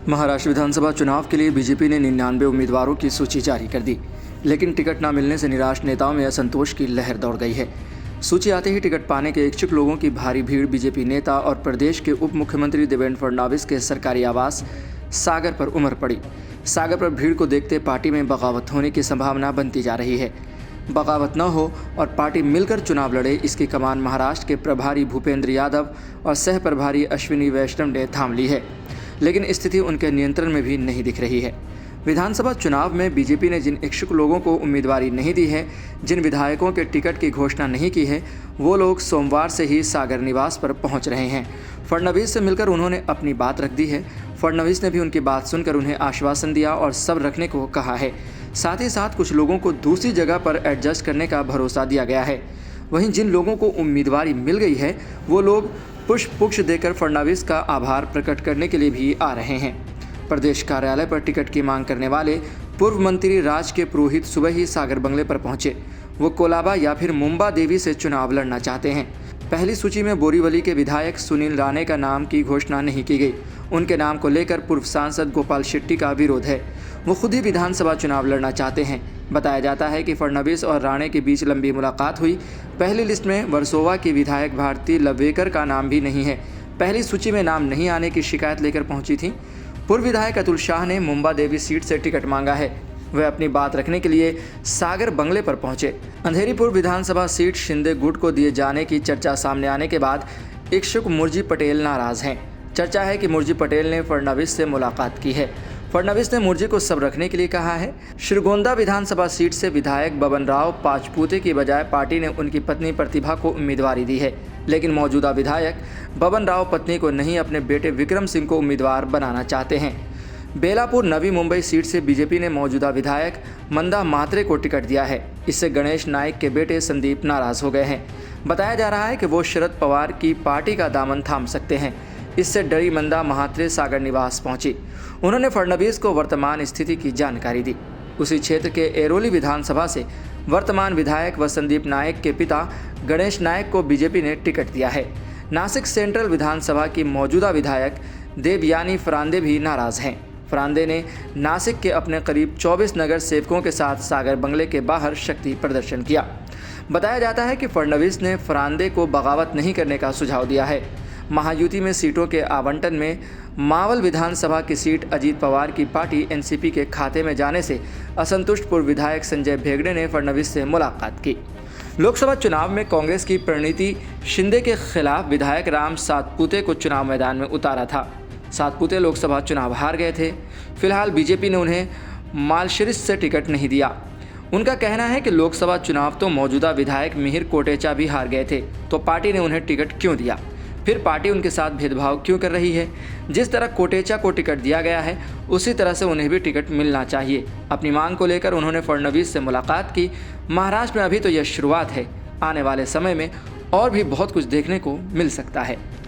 महाराष्ट्र विधानसभा चुनाव के लिए बीजेपी ने 99 उम्मीदवारों की सूची जारी कर दी, लेकिन टिकट न मिलने से निराश नेताओं में असंतोष की लहर दौड़ गई है। सूची आते ही टिकट पाने के इच्छुक लोगों की भारी भीड़ बीजेपी नेता और प्रदेश के उप मुख्यमंत्री देवेंद्र फडणवीस के सरकारी आवास सागर पर उमड़ पड़ी। सागर पर भीड़ को देखते पार्टी में बगावत होने की संभावना बनती जा रही है। बगावत न हो और पार्टी मिलकर चुनाव लड़े, इसकी कमान महाराष्ट्र के प्रभारी भूपेंद्र यादव और सह प्रभारी अश्विनी वैष्णव ने थाम ली है, लेकिन स्थिति उनके नियंत्रण में भी नहीं दिख रही है। विधानसभा चुनाव में बीजेपी ने जिन इच्छुक लोगों को उम्मीदवारी नहीं दी है, जिन विधायकों के टिकट की घोषणा नहीं की है, वो लोग सोमवार से ही सागर निवास पर पहुंच रहे हैं। फडणवीस से मिलकर उन्होंने अपनी बात रख दी है। फडणवीस ने भी उनकी बात सुनकर उन्हें आश्वासन दिया और सब रखने को कहा है। साथ ही साथ कुछ लोगों को दूसरी जगह पर एडजस्ट करने का भरोसा दिया गया है। वहीं जिन लोगों को उम्मीदवारी मिल गई है, वो लोग पुष्प देकर फडणवीस का आभार प्रकट करने के लिए भी आ रहे हैं। प्रदेश कार्यालय पर टिकट की मांग करने वाले पूर्व मंत्री राज के पुरोहित सुबह ही सागर बंगले पर पहुंचे। वो कोलाबा या फिर मुंबा देवी से चुनाव लड़ना चाहते हैं। पहली सूची में बोरीवली के विधायक सुनील राणे का नाम की घोषणा नहीं की गई। उनके नाम को लेकर पूर्व सांसद गोपाल शेट्टी का विरोध है। वो खुद ही विधानसभा चुनाव लड़ना चाहते हैं। बताया जाता है कि फडणवीस और राणे के बीच लंबी मुलाकात हुई। पहली लिस्ट में वर्सोवा की विधायक भारती लवेकर का नाम भी नहीं है। पहली सूची में नाम नहीं आने की शिकायत लेकर पहुंची थी। पूर्व विधायक अतुल शाह ने मुंबा देवी सीट से टिकट मांगा है। वे अपनी बात रखने के लिए सागर बंगले पर पहुंचे। अंधेरीपुर विधानसभा सीट शिंदे गुट को दिए जाने की चर्चा सामने आने के बाद इच्छुक मुरजी पटेल नाराज हैं। चर्चा है कि मुरजी पटेल ने फडणवीस से मुलाकात की है। फडणवीस ने मुरजी को सब रखने के लिए कहा है। श्रीगोंदा विधानसभा सीट से विधायक बबन राव पाचपुते की बजाय पार्टी ने उनकी पत्नी प्रतिभा को उम्मीदवारी दी है, लेकिन मौजूदा विधायक बबन राव पत्नी को नहीं, अपने बेटे विक्रम सिंह को उम्मीदवार बनाना चाहते हैं। बेलापुर नवी मुंबई सीट से बीजेपी ने मौजूदा विधायक मंदा म्हात्रे को टिकट दिया है। इससे गणेश नाइक के बेटे संदीप नाराज हो गए हैं। बताया जा रहा है कि वो शरद पवार की पार्टी का दामन थाम सकते हैं। इससे डरी मंदा म्हात्रे सागर निवास पहुंची। उन्होंने फडणवीस को वर्तमान स्थिति की जानकारी दी। उसी क्षेत्र के एरोली विधानसभा से वर्तमान विधायक व संदीप नायक के पिता गणेश नायक को बीजेपी ने टिकट दिया है। नासिक सेंट्रल विधानसभा की मौजूदा विधायक देवयानी फरांदे भी नाराज हैं। फरांदे ने नासिक के अपने करीब 24 नगर सेवकों के साथ सागर बंगले के बाहर शक्ति प्रदर्शन किया। बताया जाता है कि फडणवीस ने फरांदे को बगावत नहीं करने का सुझाव दिया है। महायुति में सीटों के आवंटन में मावल विधानसभा की सीट अजीत पवार की पार्टी एनसीपी के खाते में जाने से असंतुष्ट पूर्व विधायक संजय भेगड़े ने फडणवीस से मुलाकात की। लोकसभा चुनाव में कांग्रेस की प्रणीति शिंदे के खिलाफ विधायक राम सातपुते को चुनाव मैदान में उतारा था। सातपुते लोकसभा चुनाव हार गए थे। फिलहाल बीजेपी ने उन्हें मालशेरिस से टिकट नहीं दिया। उनका कहना है कि लोकसभा चुनाव तो मौजूदा विधायक मिहिर कोटेचा भी हार गए थे, तो पार्टी ने उन्हें टिकट क्यों दिया? फिर पार्टी उनके साथ भेदभाव क्यों कर रही है? जिस तरह कोटेचा को टिकट दिया गया है, उसी तरह से उन्हें भी टिकट मिलना चाहिए। अपनी मांग को लेकर उन्होंने फडणवीस से मुलाकात की। महाराष्ट्र में अभी तो यह शुरुआत है। आने वाले समय में और भी बहुत कुछ देखने को मिल सकता है।